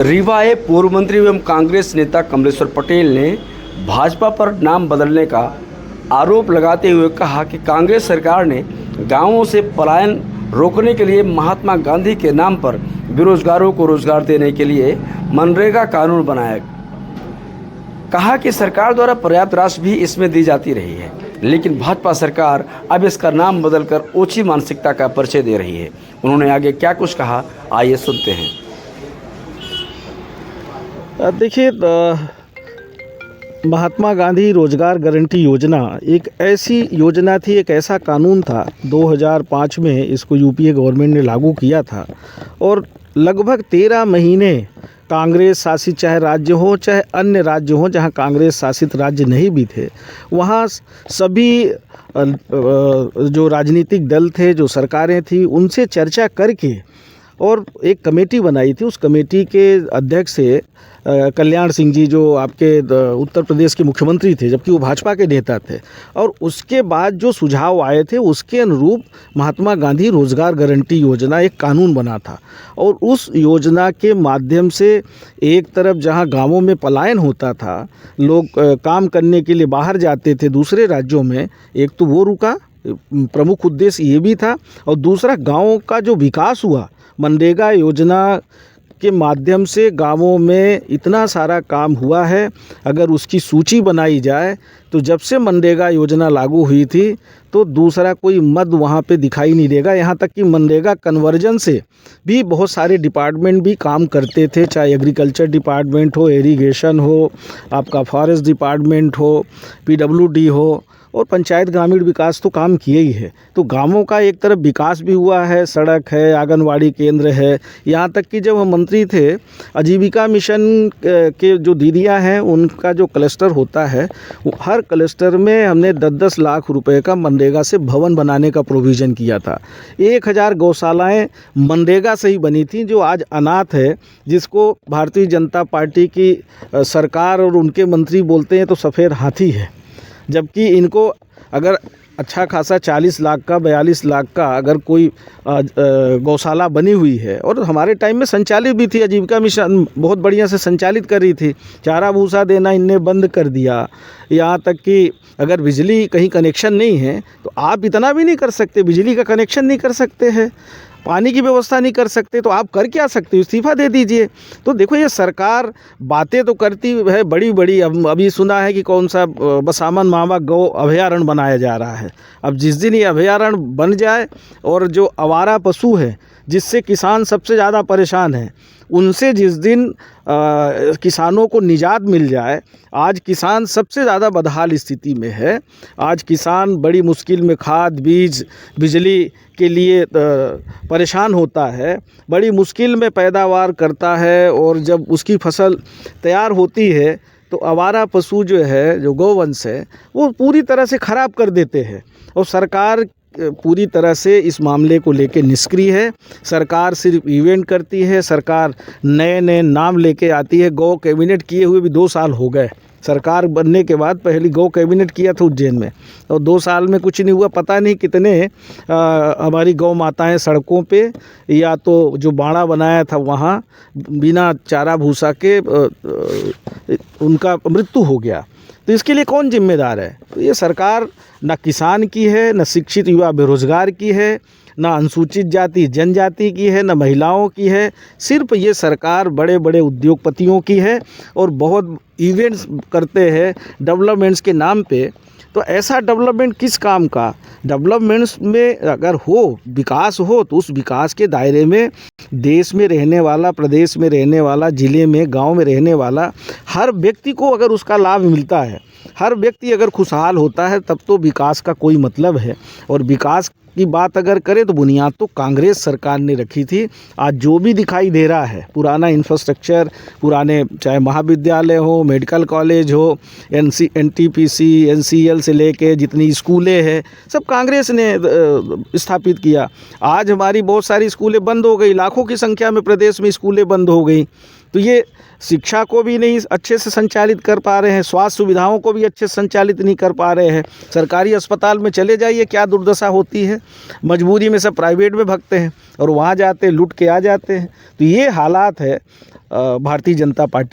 रीवा पूर्व मंत्री एवं कांग्रेस नेता कमलेश्वर पटेल ने भाजपा पर नाम बदलने का आरोप लगाते हुए कहा कि कांग्रेस सरकार ने गांवों से पलायन रोकने के लिए महात्मा गांधी के नाम पर बेरोजगारों को रोजगार देने के लिए मनरेगा कानून बनाया। कहा कि सरकार द्वारा पर्याप्त राशि भी इसमें दी जाती रही है, लेकिन भाजपा सरकार अब इसका नाम बदलकर ओछी मानसिकता का परिचय दे रही है। उन्होंने आगे क्या कुछ कहा, आइए सुनते हैं। देखिए, महात्मा गांधी रोजगार गारंटी योजना एक ऐसी योजना थी, एक ऐसा कानून था। 2005 में इसको यूपीए गवर्नमेंट ने लागू किया था और लगभग 13 महीने कांग्रेस शासित चाहे राज्य हो चाहे अन्य राज्य हो, जहां कांग्रेस शासित राज्य नहीं भी थे, वहां सभी जो राजनीतिक दल थे, जो सरकारें थी, उनसे चर्चा करके और एक कमेटी बनाई थी। उस कमेटी के अध्यक्ष से कल्याण सिंह जी, जो आपके उत्तर प्रदेश के मुख्यमंत्री थे, जबकि वो भाजपा के नेता थे, और उसके बाद जो सुझाव आए थे उसके अनुरूप महात्मा गांधी रोजगार गारंटी योजना एक कानून बना था। और उस योजना के माध्यम से एक तरफ जहां गांवों में पलायन होता था, लोग काम करने के लिए बाहर जाते थे दूसरे राज्यों में, एक तो वो रुका, प्रमुख उद्देश्य ये भी था, और दूसरा गाँव का जो विकास हुआ मनरेगा योजना के माध्यम से गांवों में इतना सारा काम हुआ है। अगर उसकी सूची बनाई जाए तो जब से मनरेगा योजना लागू हुई थी तो दूसरा कोई मद वहाँ पे दिखाई नहीं देगा। यहाँ तक कि मनरेगा कन्वर्जन से भी बहुत सारे डिपार्टमेंट भी काम करते थे, चाहे एग्रीकल्चर डिपार्टमेंट हो, इरिगेशन हो, आपका फॉरेस्ट डिपार्टमेंट हो, पीडब्ल्यूडी हो, और पंचायत ग्रामीण विकास तो काम किए ही है। तो गांवों का एक तरफ विकास भी हुआ है, सड़क है, आंगनवाड़ी केंद्र है। यहाँ तक कि जब हम मंत्री थे, आजीविका मिशन के जो दीदियाँ हैं उनका जो क्लस्टर होता है, हर क्लस्टर में हमने 10-10 लाख रुपए का मनरेगा से भवन बनाने का प्रोविज़न किया था। 1000 गौशालाएँ मनरेगा से ही बनी थी, जो आज अनाथ है, जिसको भारतीय जनता पार्टी की सरकार और उनके मंत्री बोलते हैं तो सफ़ेद हाथी है। जबकि इनको अगर अच्छा खासा 40 लाख का, 42 लाख का अगर कोई गौशाला बनी हुई है, और हमारे टाइम में संचालित भी थी, आजीविका मिशन बहुत बढ़िया से संचालित कर रही थी, चारा भूसा देना इनने बंद कर दिया। यहाँ तक कि अगर बिजली कहीं कनेक्शन नहीं है तो आप इतना भी नहीं कर सकते, बिजली का कनेक्शन नहीं कर सकते हैं, पानी की व्यवस्था नहीं कर सकते, तो आप कर क्या सकते हो, इस्तीफा दे दीजिए। तो देखो, ये सरकार बातें तो करती है बड़ी बड़ी। अब अभी सुना है कि कौन सा बसामन मामा गौ अभयारण्य बनाया जा रहा है। अब जिस दिन ये अभयारण्य बन जाए और जो आवारा पशु है, जिससे किसान सबसे ज़्यादा परेशान हैं, उनसे जिस दिन किसानों को निजात मिल जाए, आज किसान सबसे ज़्यादा बदहाल स्थिति में है। आज किसान बड़ी मुश्किल में खाद, बीज, बिजली के लिए परेशान होता है, बड़ी मुश्किल में पैदावार करता है, और जब उसकी फसल तैयार होती है तो आवारा पशु जो है, जो गौवंश है, वो पूरी तरह से ख़राब कर देते हैं। और सरकार पूरी तरह से इस मामले को लेकर निष्क्रिय है। सरकार सिर्फ इवेंट करती है, सरकार नए नए नाम लेके आती है। गौ कैबिनेट किए हुए भी 2 साल हो गए। सरकार बनने के बाद पहली गौ कैबिनेट किया था उज्जैन में, और 2 साल में कुछ नहीं हुआ। पता नहीं कितने हमारी गौ माताएँ सड़कों पे, या तो जो बाड़ा बनाया था वहाँ बिना चारा भूसा के उनका मृत्यु हो गया। तो इसके लिए कौन जिम्मेदार है? तो ये सरकार न किसान की है, न शिक्षित युवा बेरोजगार की है, न अनुसूचित जाति जनजाति की है, न महिलाओं की है। सिर्फ ये सरकार बड़े बड़े उद्योगपतियों की है, और बहुत इवेंट्स करते हैं डेवलपमेंट्स के नाम पे। तो ऐसा डेवलपमेंट किस काम का? डेवलपमेंट्स में अगर हो, विकास हो, तो उस विकास के दायरे में देश में रहने वाला, प्रदेश में रहने वाला, ज़िले में, गांव में रहने वाला हर व्यक्ति को अगर उसका लाभ मिलता है, हर व्यक्ति अगर खुशहाल होता है, तब तो विकास का कोई मतलब है। और विकास की बात अगर करें तो बुनियाद तो कांग्रेस सरकार ने रखी थी। आज जो भी दिखाई दे रहा है, पुराना इंफ्रास्ट्रक्चर, पुराने चाहे महाविद्यालय हो, मेडिकल कॉलेज हो, NTPC, NCL से लेके जितनी स्कूलें हैं, सब कांग्रेस ने स्थापित किया। आज हमारी बहुत सारी स्कूलें बंद हो गई, लाखों की संख्या में प्रदेश में स्कूलें बंद हो गई। तो ये शिक्षा को भी नहीं अच्छे से संचालित कर पा रहे हैं, स्वास्थ्य सुविधाओं को भी अच्छे से संचालित नहीं कर पा रहे हैं। सरकारी अस्पताल में चले जाइए, क्या दुर्दशा होती है। मजबूरी में सब प्राइवेट में भागते हैं और वहाँ जाते लूट के आ जाते हैं। तो ये हालात है। भारतीय जनता पार्टी